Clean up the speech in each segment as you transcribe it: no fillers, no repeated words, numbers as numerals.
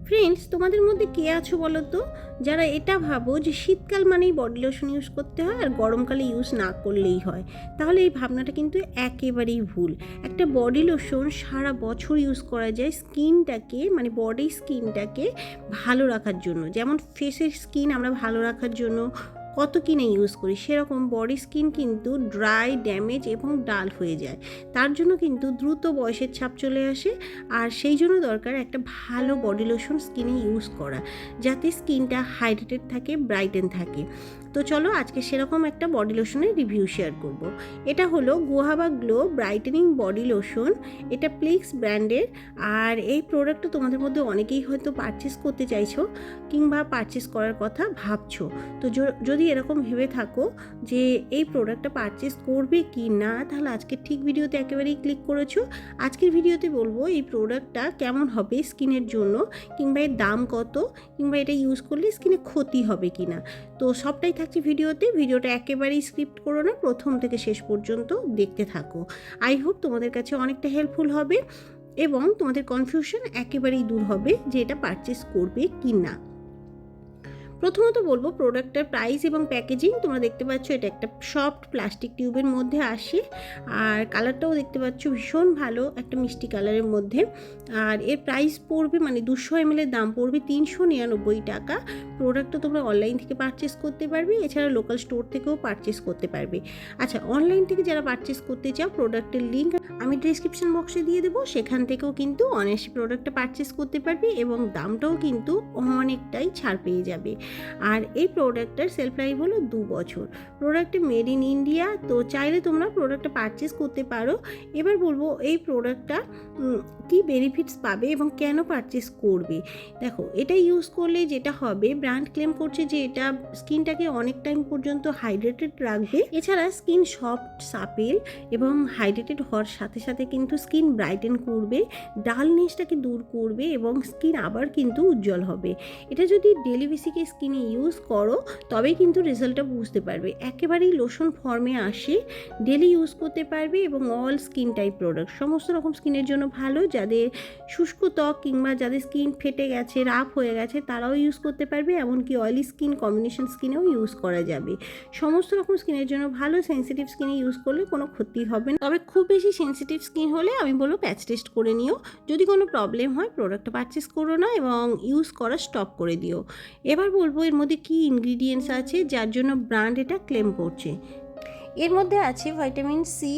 Friends, তোমাদের মধ্যে কে আছো বলো তো যারা এটা ভাবো যে শীতকাল মানেই বডি লোশন ইউজ করতে হয় আর গরমকালে ইউজ না করলেই হয়? তাহলে এই ভাবনাটা কিন্তু একেবারেই ভুল। একটা বডি লোশন সারা বছর ইউজ করা যায় স্কিনটাকে, মানে বডি স্কিনটাকে ভালো রাখার জন্য। যেমন ফেসের স্কিন আমরা ভালো রাখার জন্য কত কিনে ইউজ করি, সেরকম বডি স্কিন কিন্তু ড্রাই, ড্যামেজ এবং ডাল হয়ে যায়। তার জন্য কিন্তু দ্রুত বয়সের ছাপ চলে আসে। আর সেই জন্য দরকার একটা ভালো বডি লোশন স্কিনে ইউজ করা, যাতে স্কিনটা হাইড্রেটেড থাকে, ব্রাইটেন থাকে। তো চলো আজকে সেরকম একটা বডি লোশনের রিভিউ শেয়ার করব। এটা হলো গুয়াভাবা গ্লো ব্রাইটেনিং বডি লোশন। এটা প্লিক্স ব্র্যান্ডের। আর এই প্রোডাক্টটা তোমাদের মধ্যে অনেকেই হয়তো পারচেস করতে চাইছো কিংবা পারচেস করার কথা ভাবছো। তো যদি এরকম ভেবে থাকো যে এই প্রোডাক্টটা পারচেস করবে কি না, তাহলে আজকে ঠিক ভিডিওতে একেবারেই ক্লিক করেছো। আজকের ভিডিওতে বলবো এই প্রোডাক্টটা কেমন হবে স্কিনের জন্য, কিংবা এর দাম কত, কিংবা এটা ইউজ করলে স্কিনে ক্ষতি হবে কি না। তো সবটাই থাকছে ভিডিওতে। ভিডিওটা একেবারেই স্কিপ করো না, প্রথম থেকে শেষ পর্যন্ত দেখতে থাকো। আই হোপ তোমাদের কাছে অনেকটা হেল্পফুল হবে এবং তোমাদের কনফিউশন একেবারেই দূর হবে যে এটা পারচেস করবে কি না। প্রথমত বলবো প্রোডাক্টের প্রাইস এবং প্যাকেজিং। তোমরা দেখতে পাচ্ছ এটা একটা সফট প্লাস্টিক টিউবের মধ্যে আসে, আর কালারটাও দেখতে পাচ্ছ ভীষণ ভালো, একটা মিষ্টি কালারের মধ্যে। আর এর প্রাইস পড়বে, মানে 200 ml এর দাম পড়বে 399 টাকা। প্রোডাক্টটা তোমরা অনলাইন থেকে পারচেস করতে পারবে, এছাড়া লোকাল স্টোর থেকেও পারচেস করতে পারবে। আচ্ছা, অনলাইন থেকে যারা পারচেস করতে চাও, প্রোডাক্টের লিঙ্ক আমি ডিসক্রিপশন বক্সে দিয়ে দেবো, সেখান থেকেও কিন্তু অনায়াসে প্রোডাক্টটা পারচেস করতে পারবে এবং দামটাও কিন্তু অনেকটাই ছাড় পেয়ে যাবে। আর এই প্রোডাক্টটার সেলফ লাইফ হলো 2 বছর। প্রোডাক্টে মেড ইন ইন্ডিয়া, তো চাইলে তোমরা প্রোডাক্টটা পারচেস করতে পারো। এবার বলবো এই প্রোডাক্টটা কি বেনিফিটস পাবে এবং কেন পারচেস করবে। দেখো, এটা ইউজ করলে যেটা হবে, ব্র্যান্ড ক্লেম করছে যে এটা স্কিনটাকে অনেক টাইম পর্যন্ত হাইড্রেটেড রাখবে। এছাড়া স্কিন সফট, সাপেল এবং হাইড্রেটেড হওয়ার সাথে সাথে কিন্তু স্কিন ব্রাইটেন করবে, ডালনেসটাকে দূর করবে এবং স্কিন আবার কিন্তু উজ্জ্বল হবে। এটা যদি ডেলি বেসিকে স্কিনে ইউজ করো তবেই কিন্তু রেজাল্টটা বুঝতে পারবে। একেবারেই লোশন ফর্মে আসে, ডেলি ইউজ করতে পারবে এবং অল স্কিন টাইপ প্রোডাক্ট, সমস্ত রকম স্কিনের জন্য ভালো। যাদের শুষ্ক ত্বক কিংবা যাদের স্কিন ফেটে গেছে, রাফ হয়ে গেছে, তারাও ইউজ করতে পারবে। এমনকি অয়েলি স্কিন, কম্বিনেশন স্কিনেও ইউজ করা যাবে। সমস্ত রকম স্কিনের জন্য ভালো। সেন্সিটিভ স্কিনে ইউজ করলে কোনো ক্ষতি হবে না, তবে খুব বেশি সেন্সিটিভ স্কিন হলে আমি বলবো প্যাচ টেস্ট করে নিও। যদি কোনো প্রবলেম হয় প্রোডাক্টটা পারচেস করো না এবং ইউজ করা স্টপ করে দিও। এবার বলবো এর মধ্যে কী ইনগ্রিডিয়েন্টস আছে যার জন্য ব্র্যান্ড এটা ক্লেম করছে। এর মধ্যে আছে vitamin C,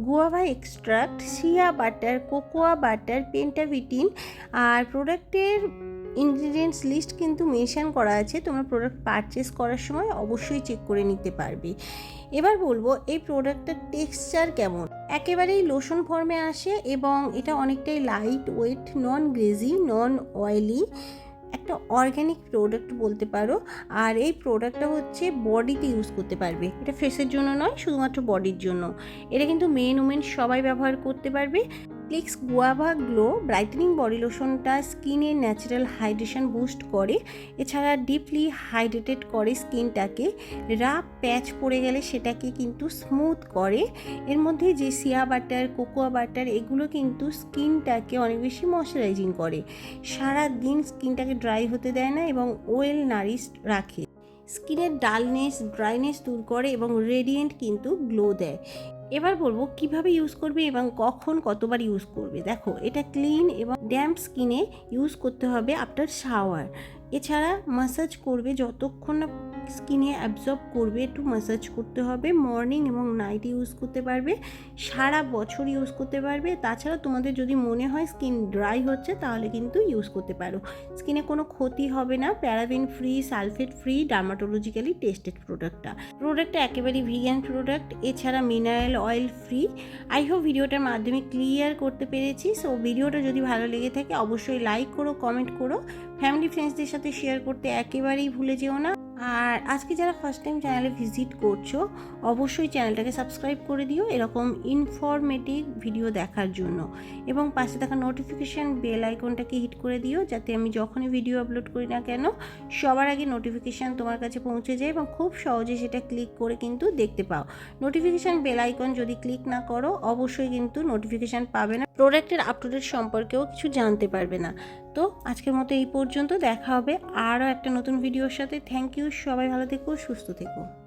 guava extract, shea butter, cocoa butter, pentavitin. আর প্রোডাক্টের ইনগ্রিডিয়েন্টস লিস্ট কিন্তু মেনশন করা আছে, তোমরা প্রোডাক্ট পারচেস করার সময় অবশ্যই চেক করে নিতে পারবে। এবার বলবো এই প্রোডাক্টের টেক্সচার কেমন। একেবারেই লোশন ফর্মে আসে এবং এটা অনেকটাই লাইট ওয়েট, নন গ্রেজি, নন অয়েলি, একটা অর্গ্যানিক প্রোডাক্ট বলতে পারো। আর এই প্রোডাক্টটা হচ্ছে বডিতে ইউজ করতে পারবে, এটা ফেসের জন্য নয়, শুধুমাত্র বডির জন্য। এটা কিন্তু মেন ওমেন সবাই ব্যবহার করতে পারবে। প্লিক্স গুয়াভা গ্লো ব্রাইটেনিং বডি লোশনটা স্কিনের ন্যাচারাল হাইড্রেশন বুস্ট করে, এছাড়া ডিপলি হাইড্রেটেড করে স্কিনটাকে। রাফ প্যাচ পড়ে গেলে সেটাকে কিন্তু স্মুথ করে। এর মধ্যে যে শিয়া বাটার, কোকোয়া বাটার, এগুলো কিন্তু স্কিনটাকে অনেক বেশি ময়শ্চারাইজিং করে, সারা দিন স্কিনটাকে ড্রাই হতে দেয় না এবং ওয়েল নারিশ রাখে। স্কিনের ডালনেস, ড্রাইনেস দূর করে এবং রেডিয়েন্ট কিন্তু গ্লো দেয়। এবার বলবো কিভাবে ইউজ করবে এবং কখন কতবার ইউজ করবে। দেখো, এটা ক্লিন এবং ড্যাম্প স্কিনে ইউজ করতে হবে আফটার শাওয়ার। এছাড়া মাসাজ করবে, যতক্ষণ না স্কিনে অ্যাবজর্ব করবে একটু মাসাজ করতে হবে। মর্নিং এবং নাইট ইউজ করতে পারবে, সারা বছর ইউজ করতে পারবে। তাছাড়া তোমাদের যদি মনে হয় স্কিন ড্রাই হচ্ছে তাহলে কিন্তু ইউজ করতে পারো, স্কিনে কোনো ক্ষতি হবে না। Paraben free, sulphate free, dermatologically tested প্রোডাক্টটা একেবারেই ভিগান প্রোডাক্ট, এছাড়া mineral oil free. I hope ভিডিওটার মাধ্যমে ক্লিয়ার করতে পেরেছি। সো ভিডিওটা যদি ভালো লেগে থাকে অবশ্যই লাইক করো, কমেন্ট করো, ফ্যামিলি ফ্রেন্ডসদের সাথে শেয়ার করতে একেবারেই ভুলে যেও না। আর আজকে যারা ফার্স্ট টাইম চ্যানেলে ভিজিট করছো অবশ্যই চ্যানেলটাকে সাবস্ক্রাইব করে দিও এরকম ইনফরমেটিভ ভিডিও দেখার জন্য, এবং পাশে থাকা নোটিফিকেশান বেল আইকনটাকে হিট করে দিও, যাতে আমি যখনই ভিডিও আপলোড করি না কেন সবার আগে নোটিফিকেশান তোমার কাছে পৌঁছে যায় এবং খুব সহজে সেটা ক্লিক করে কিন্তু দেখতে পাও। নোটিফিকেশান বেল আইকন যদি ক্লিক না করো অবশ্যই কিন্তু নোটিফিকেশান পাবে না। প্রোডাক্টের আপ টু ডেট সম্পর্কেও কিছু জানতে পারবে না। তো আজকের মতো এই পর্যন্ত, দেখা হবে আরও একটা নতুন ভিডিওর সাথে। থ্যাংক ইউ, সবাই ভালো থেকো, সুস্থ থেকো।